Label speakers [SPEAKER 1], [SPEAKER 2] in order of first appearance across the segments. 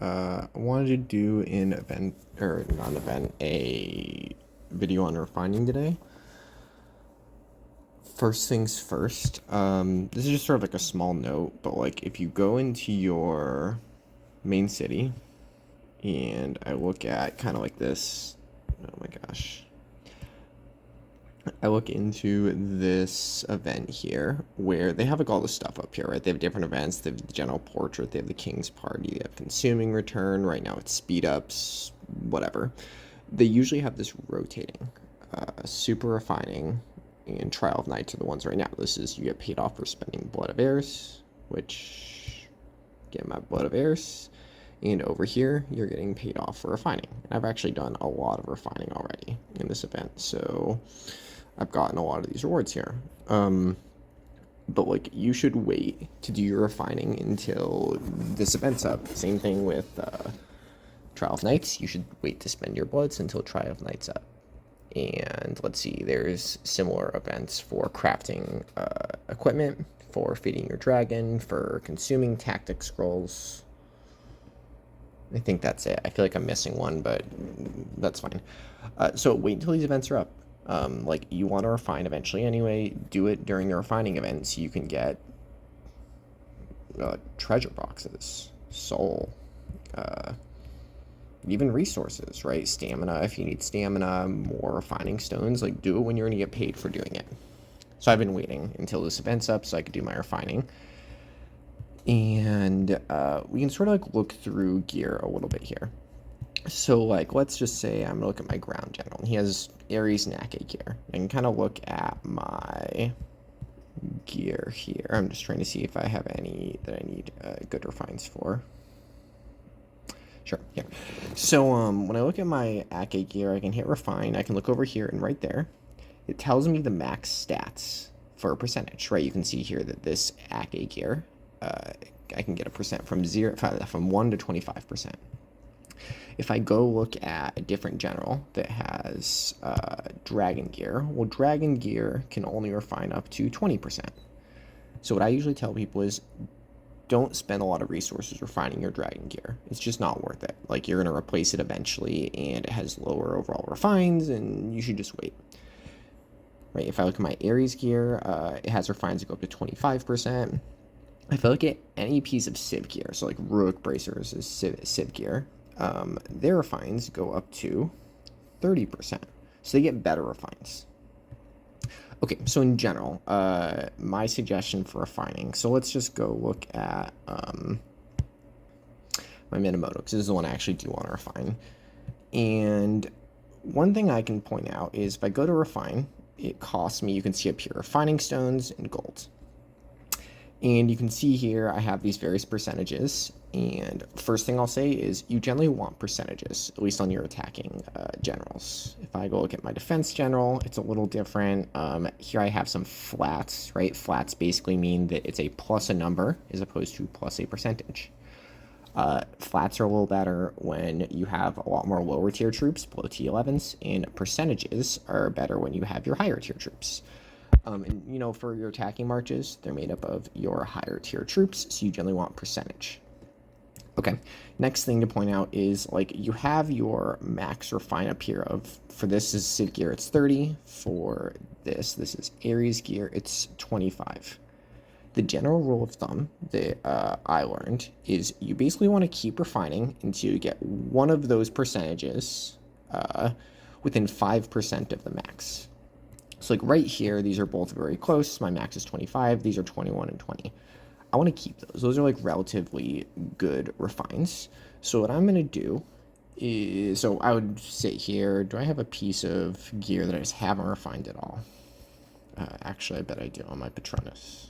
[SPEAKER 1] I wanted to do an event, or not an event, a video on refining today. First things first, this is just sort of like a small note, but like if you go into your main city and I look at kind of like this, oh my gosh, I look into this event here where they have like all this stuff up here, right? They have different events. They have the general portrait, they have the king's party, they have consuming return. Right now it's speed ups, whatever. They usually have this rotating. Super refining and trial of nights are the ones right now. This is you get paid off for spending blood of heirs, which get my blood of heirs. And over here, you're getting paid off for refining. And I've actually done a lot of refining already in this event, so I've gotten a lot of these rewards here. But like you should wait to do your refining until this event's up. Same thing with Trial of Nights. You should wait to spend your bloods until Trial of Nights up. And let's see, there's similar events for crafting equipment, for feeding your dragon, for consuming tactic scrolls. I think that's it. I feel like I'm missing one, but that's fine. So wait until these events are up. Like you want to refine eventually anyway, do it during the refining event so you can get treasure boxes, soul, even resources, right? Stamina, if you need stamina, more refining stones, like do it when you're going to get paid for doing it. So I've been waiting until this event's up so I could do my refining. And we can sort of like look through gear a little bit here. So like, let's just say I'm gonna look at my ground general. And he has Ares and Ake gear. I can kind of look at my gear here. I'm just trying to see if I have any that I need good refines for. Sure, yeah. So when I look at my Ake gear, I can hit refine. I can look over here and right there, it tells me the max stats for a percentage, right? You can see here that this Ake gear, I can get a percent from 1 to 25%. If I go look at a different general that has dragon gear, well, dragon gear can only refine up to 20%. So what I usually tell people is don't spend a lot of resources refining your dragon gear. It's just not worth it. Like you're going to replace it eventually and it has lower overall refines and you should just wait. Right, if I look at my Ares gear, it has refines that go up to 25%. If I look at any piece of Civ gear, so like Ruick Bracers is Civ gear, their refines go up to 30%. So they get better refines. Okay, so in general, my suggestion for refining. So let's just go look at my Minamoto, because this is the one I actually do want to refine. And one thing I can point out is if I go to refine, it costs me, you can see up here, refining stones and gold. And you can see here I have these various percentages. And first thing I'll say is you generally want percentages, at least on your attacking generals. If I go look at my defense general, it's a little different. Here I have some flats, right? Flats basically mean that it's a plus a number as opposed to plus a percentage. Flats are a little better when you have a lot more lower tier troops, below T11s, and percentages are better when you have your higher tier troops. And you know, for your attacking marches, they're made up of your higher tier troops, so you generally want percentage. Okay, next thing to point out is like you have your max refine up here of, for this is Civ gear, it's 30. For this is Ares gear, it's 25. The general rule of thumb that I learned is you basically want to keep refining until you get one of those percentages within 5% of the max. So like right here, these are both very close. My max is 25. These are 21 and 20. I want to keep those. Those are like relatively good refines. So what I'm going to do is, so I would sit here. Do I have a piece of gear that I just haven't refined at all? Actually, I bet I do on my Patronus.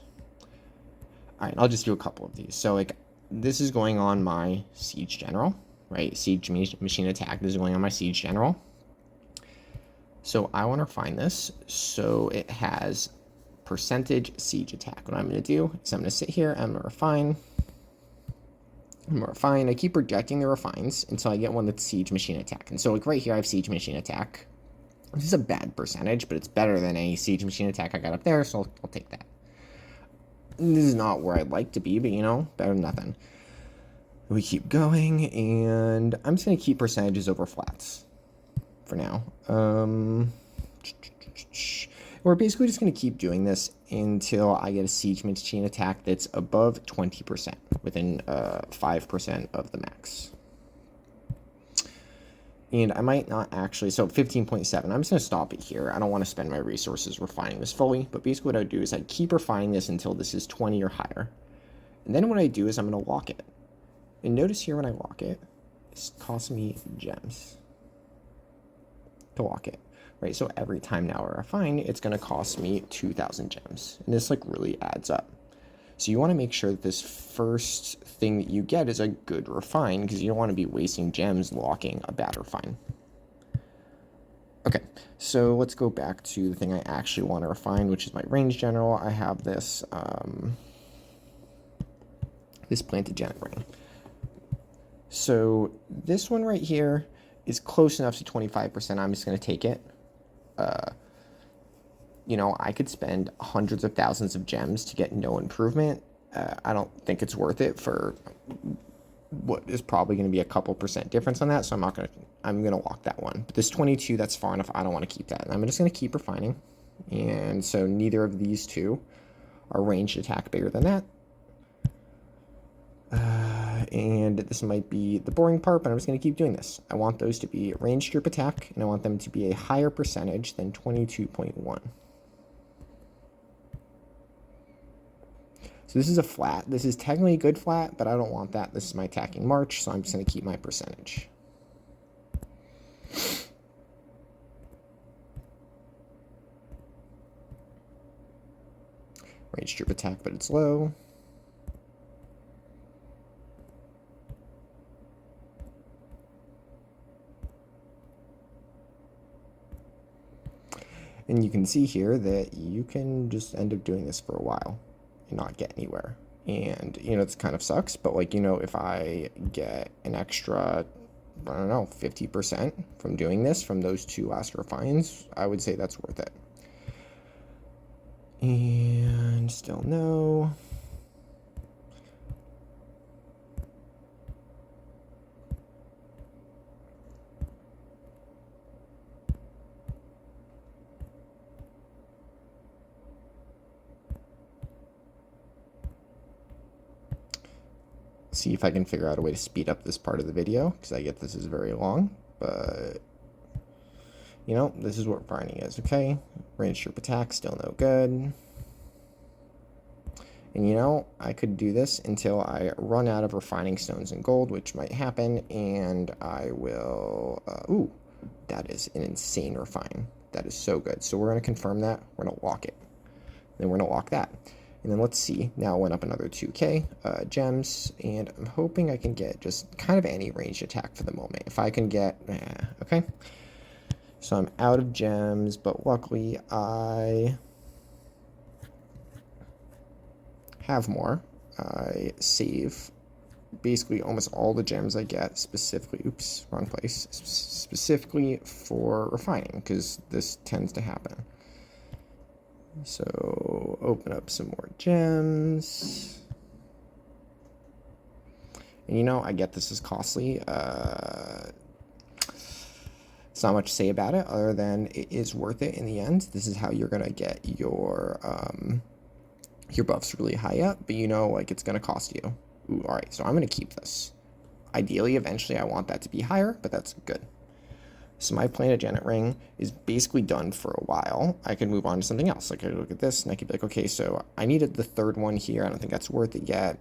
[SPEAKER 1] All right, I'll just do a couple of these. So like this is going on my Siege General, right? Siege Machine Attack. This is going on my Siege General. So I want to refine this so it has percentage siege attack. What I'm going to do is I'm going to sit here, I'm going to refine. I keep rejecting the refines until I get one that's siege machine attack. And so like right here I have siege machine attack. This is a bad percentage, but it's better than a siege machine attack I got up there, so I'll take that. This is not where I'd like to be, but you know, better than nothing. We keep going, and I'm just going to keep percentages over flats for now. We're basically just going to keep doing this until I get a Siege Mage chain attack that's above 20%, within 5% of the max. And I might not actually, so 15.7, I'm just going to stop it here. I don't want to spend my resources refining this fully, but basically what I do is I keep refining this until this is 20 or higher. And then what I do is I'm going to lock it. And notice here when I lock it, it costs me gems to lock it, right? So every time now I refine, it's going to cost me 2,000 gems. And this like really adds up. So you want to make sure that this first thing that you get is a good refine, because you don't want to be wasting gems locking a bad refine. Okay, so let's go back to the thing I actually want to refine, which is my range general. I have this this planted ring. So this one right here is close enough to 25%. I'm just going to take it. You know, I could spend hundreds of thousands of gems to get no improvement. I don't think it's worth it for what is probably going to be a couple percent difference on that. So I'm going to lock that one. But this 22, that's far enough. I don't want to keep that. And I'm just going to keep refining. And so neither of these two are ranged attack bigger than that. And this might be the boring part, but I'm just going to keep doing this. I want those to be ranged group attack, and I want them to be a higher percentage than 22.1. So this is a flat. This is technically a good flat, but I don't want that. This is my attacking march, so I'm just going to keep my percentage. Ranged group attack, but it's low. And you can see here that you can just end up doing this for a while and not get anywhere. And, you know, it's kind of sucks, but like, you know, if I get an extra, I don't know, 50% from doing this from those two last refines, I would say that's worth it. And still no. See if I can figure out a way to speed up this part of the video, because I get this is very long, but you know, this is what refining is. Okay, ranged group attack, still no good. And you know, I could do this until I run out of refining stones and gold, which might happen, and I will, ooh, that is an insane refine. That is so good. So we're going to confirm that, we're going to lock it. Then we're going to lock that. And then let's see, now it went up another 2k gems, and I'm hoping I can get just kind of any ranged attack for the moment. If I can get, okay. So I'm out of gems, but luckily I have more. I save basically almost all the gems I get specifically, oops, wrong place, specifically for refining, because this tends to happen. So open up some more gems. And you know, I get this is costly. It's not much to say about it other than it is worth it in the end. This is how you're going to get your buffs really high up, but you know, like, it's going to cost you. Ooh, all right, so I'm going to keep this. Ideally, eventually I want that to be higher, but that's good. So my Plantagenet ring is basically done for a while. I could move on to something else. Like, I could look at this, and I could be like, okay, so I needed the third one here. I don't think that's worth it yet.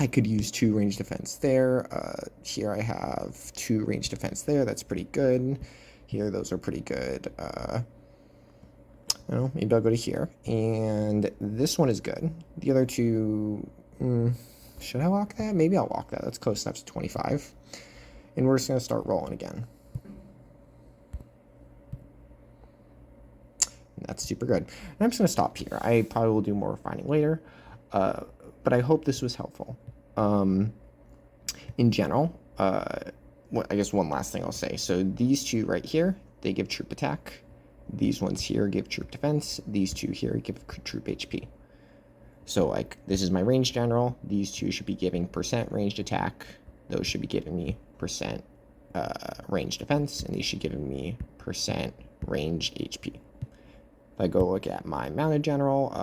[SPEAKER 1] I could use 2 range defense there. Here I have 2 range defense there. That's pretty good. Here, those are pretty good. I don't know, maybe I'll go to here. And this one is good. The other two, should I lock that? Maybe I'll lock that. That's close enough to 25. And we're just going to start rolling again. And that's super good. And I'm just going to stop here. I probably will do more refining later. But I hope this was helpful. In general, I guess one last thing I'll say. So these two right here, they give troop attack. These ones here give troop defense. These two here give troop HP. So like this is my range general. These two should be giving percent ranged attack. Those should be giving me percent range defense, and these should give me percent range HP. If I go look at my mounted general,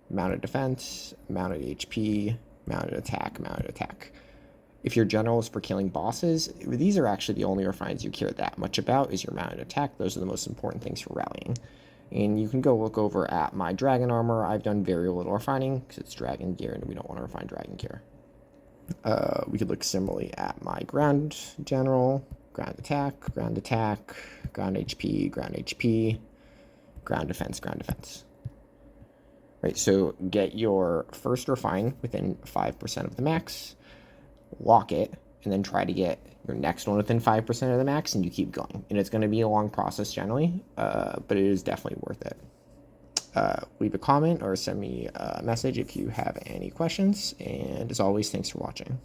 [SPEAKER 1] mounted defense, mounted HP, mounted attack, mounted attack. If your general is for killing bosses, these are actually the only refines you care that much about is your mounted attack. Those are the most important things for rallying. And you can go look over at my dragon armor. I've done very little refining because it's dragon gear and we don't want to refine dragon gear. We could look similarly at my ground general, ground attack, ground attack, ground HP, ground HP, ground defense, ground defense. Right, so get your first refine within 5% of the max, lock it, and then try to get your next one within 5% of the max, and you keep going. And it's going to be a long process generally, but it is definitely worth it. Leave a comment or send me a message if you have any questions, and as always, thanks for watching.